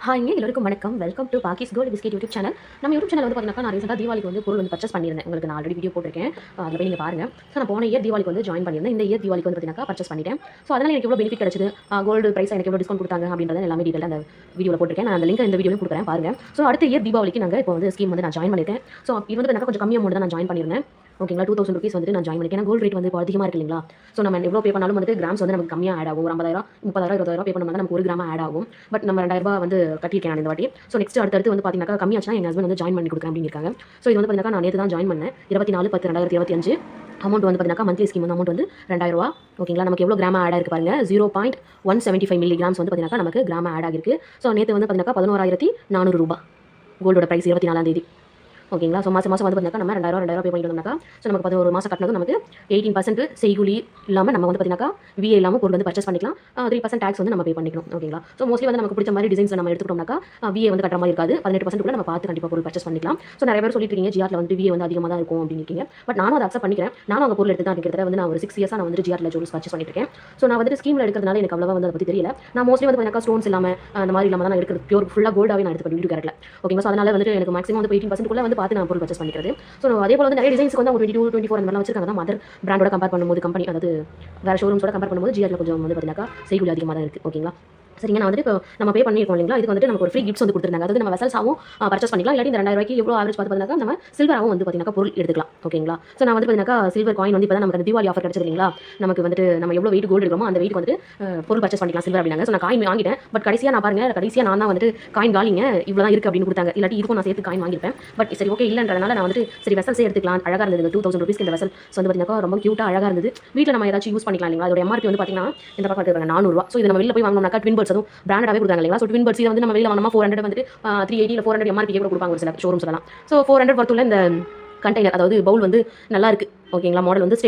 ஹாய்ங்க எல்லோருக்கும் வணக்கம். Welcome to பாக்கிஸ் கோல்டு பிஸ்கெட் யூடியூப் சேனல். நம்ம யூடியூப் சேனல் வந்து பார்த்தீங்கன்னா, நான் ரீசெண்டாக தீபாவளிக்கு வந்து பொருள் வந்து பர்ச்சேஸ் பண்ணியிருந்தேன். உங்களுக்கு நான் ஆல்ரெடி வீடியோ போட்டிருக்கேன். அதில் போய் நீங்கள் பாருங்க. ஸோ நான் போன இயர் தீபாவளிக்கு வந்து ஜாயின் பண்ணியிருந்தேன். இந்த இயர் தீபாவளிக்கு வந்து பார்த்தீங்கன்னா பர்ச்சேஸ் பண்ணிட்டேன். ஸோ அதனால் எனக்கு எவ்வளோ பெனிஃபிட் கிடைச்சது, கோல்டு பிரைஸ் எனக்கு எவ்வளோ டிஸ்கவுண்ட் கொடுத்தாங்க அப்படின்றத எல்லாமே டீட்டெயிலாக அந்த வீடியோவில் போட்டிருக்கேன். நான் அந்த லிங்க் இந்த வீடியோவில் கொடுக்குறேன் பாருங்க. ஸோ அடுத்த இயர் தீபாவளிக்கு நாங்கள் இப்போ வந்து ஸ்கீம் வந்து நான் ஜாயின் பண்ணியிருக்கேன். ஸோ இது வந்து கொஞ்சம் கம்மி அமௌண்ட் தான் நான் ஜாயின் பண்ணியிருந்தேன். ஓகேங்களா, 2000 ருபீஸ் வந்துட்டு நான் ஜாயின் பண்ணியிருக்கேன். கோல்டு ரேட் வந்து இப்போ அதிகமாக இருக்கு இல்லைங்களா. ஸோ நம்ம எவ்வளோ பே பண்ணாலும் வந்து கிராம்ஸ் வந்து நமக்கு கம்மியாக ஆட் ஆகும். ஒரு 50,000 30,000 20,000 பே பண்ணோம்னா நமக்கு 1 கிராம் ஆட் ஆகும். பட் நம்ம 2,000 வந்து கட்டியிருக்கேன் நான் இந்த வாட்டி. ஸோ நெக்ஸ்ட் அடுத்து வந்து பார்த்தீங்கன்னா கம்மியாச்சுன்னா எங்கள் ஹஸ்பண்ட் வந்து ஜாயின் பண்ணி கொடுக்குறேன் அப்படின்னு இருக்காங்க. ஸோ இது வந்து பார்த்தீங்கன்னா நான் நேற்று தான் ஜாயின் பண்ணேன். 24/10/2025 அமௌண்ட் வந்து பார்த்தீங்கன்னா மந்த்லி ஸ்கீம் வந்து அமௌண்ட் வந்து 2,000. ஓகேங்களா, நமக்கு எவ்வளோ கிராம் ஆட் ஆகிருக்கு பாருங்க. 0.175 மில்லிகிராம்ஸ் வந்து பார்த்தீங்கன்னா நமக்கு கிராம் ஆட் ஆகிருக்கு. ஸோ நேற்று வந்து பார்த்தீங்கன்னா 11,400 ரூபாய் கோல்டோட ப்ரைஸ் 24ஆம் தேதி. ஓகேங்களா, ஸோ மாதம் வந்து பார்த்தீங்கன்னா நம்ம 2,000 பே பண்ணிட்டு வந்தோம்னாக்கா ஸோ நமக்கு 11 மாதம் கட்டினது நமக்கு 18% செய்கூலி இல்லாமல் நம்ம வந்து பார்த்தீங்கன்னா விஏ இல்லாமல் பொருள் வந்து பர்ச்சேஸ் பண்ணிக்கலாம். 3% டேக்ஸ் வந்து நம்ம பே பண்ணிக்கணும். ஓகேங்களா, ஸோ மோஸ்ட்லி வந்து நமக்கு பிடிச்ச மாதிரி டிசைன்ஸ் நம்ம எடுத்துக்கிட்டோம்னாக்கா விஏ வந்து கட்டுற மாதிரி இருக்காது. 18% கூட நம்ம பார்த்து கண்டிப்பாக பொருள் பர்ச்சேஸ் பண்ணிக்கலாம். ஸோ நிறைய பேர் சொல்லிட்டு இருக்கீங்க ஜிஆர்ல வந்து விஏ வந்து அதிகமாக தான் இருக்கும் அப்படின்னு இருக்கீங்க. பட் நானும் அதை அக்செப்ட் பண்ணிக்கிறேன். நானும் அவங்க பொருள் எடுத்து தான் இருக்கிறத வந்து நான் ஒரு 6 இயர்ஸாக நான் வந்து ஜிஆர்ல ஜுவல்ஸ் பர்ச்சேஸ் பண்ணிட்டு இருக்கேன். ஸோ நான் வந்து ஸ்கீமில் எடுக்கிறதுனால எனக்கு அவ்வளோவா வந்து அதை பற்றி தெரியல. நான் மோஸ்ட்லி வந்து பார்த்தீங்கன்னா ஸ்டோன்ஸ் இல்லாமல் அந்த மாதிரி இல்லாமல் தான் நான் எடுக்கிறது. பியூர் ஃபுல்லாக கோல்டாகவே நான் எடுத்து பண்ணிட்டு கேரட்ல. ஓகேங்களா, ஸோ அதனால வந்து எனக்கு மேக்ஸிமம் வந்து 18% குள்ள வந்து பார்த்து நான் பொருள் பர்ச்சேஸ் பண்ணிக்கிறேன். ஸோ அதே போல வந்து நிறைய டிசைன்ஸ்க்கு வந்து 22, 24 அந்த மாதிரி வச்சிருக்காங்க. தான் மதர் பிராண்டோட கம்பேர் பண்ணும்போது கம்பெனி அதாவது வேறு ஷோரூம்ஸோட கம்பேர் பண்ணும்போது ஜிஆர்ல கொஞ்சம் வந்து பார்த்தீங்கன்னா செய்கூலி அதிகமாக தான் இருக்குது. ஓகேங்களா, சரிங்க. நான் வந்து இப்போ நம்ம பே பண்ணியிருக்கோம் இல்லைங்களா, இதுக்கு வந்துட்டு நமக்கு ஒரு ஃப்ரீ கிஃப்ட்ஸ் வந்து கொடுத்துருந்தாங்க. அதாவது நம்ம வெசல்ஸாகவும் பர்ச்சேஸ் பண்ணிக்கலாம். இல்லாட்டி இந்த 2,000 எவ்வளோ ஆவரேஜ் பார்த்து பார்த்தீங்கன்னா நம்ம சில்வராகவும் வந்து பார்த்தீங்கன்னா பொருள் எடுத்துக்கலாம். ஓகேங்களா, ஸோ நான் வந்து பார்த்தீங்கன்னா சில்வர் காயின் வந்து இப்போ தான் நமக்கு தீபாவளி ஆஃபர் கிடைச்சது இல்லைங்களா. நமக்கு வந்துட்டு நம்ம எவ்வளோ வெயிட் கோல்டு எடுக்கிறோமோ அந்த வெயிட் வந்துட்டு பொருள் பர்ச்சேஸ் பண்ணிக்கலாம் சில்வர் அப்படின்னாங்க. ஸோ நான் காயின் வாங்கிட்டேன். பட் கடைசியாக நான் பாருங்க, கடைசியாக நான் தான் வந்துட்டு காயின் காலிங்க இவ்வளோ தான் இருக்குது அப்படின்னு கொடுத்தாங்க. இல்லாட்டி இதுக்கும் நான் சேர்த்து காயின் வாங்கியிருப்பேன். பட் சரி ஓகே இல்லைன்றதுனால நான் வந்துட்டு சரி வெசல்ஸே எடுத்துக்கலாம். அழகாக இருந்தது. 2,000 ருபீஸ்க்கு இந்த வெசல் ஸோ வந்து பார்த்தீங்கன்னா ரொம்ப க்யூட்டாக அழகாக இருந்தது. வீட்டில் நம்ம ஏதாச்சும் யூஸ் பண்ணிக்கலாம் இல்லைங்களா. அதோட எம்ஆர்பி வந்து பார்த்தீங்கன்னா இந்த பக்கம் இருக்காங்க 400 ரூபா. ஸோ இது நம்ம வெளியில் போய் வாங்கினோம்னாக்கா ட்வின் பர்ட்ஸ் அதுவும் பிராண்டாகவே கொடுத்தாங்க இல்லைங்களா. ஸோ ட்வின் பர்ட்ஸ் வந்து நம்ம வெளியில் வாங்கினா 400 வந்துட்டு 380 இல்லை 400 எம்ஆர்பி கூட கொடுப்பாங்க ஒரு சில ஷோரூம்ஸ்லாம். ஸோ 400 பொறுத்துள்ள இந்த கண்டெய்னர் அதாவது பவுல் வந்து நல்லா இருக்குது. ஓகேங்களா, மாடல் வந்து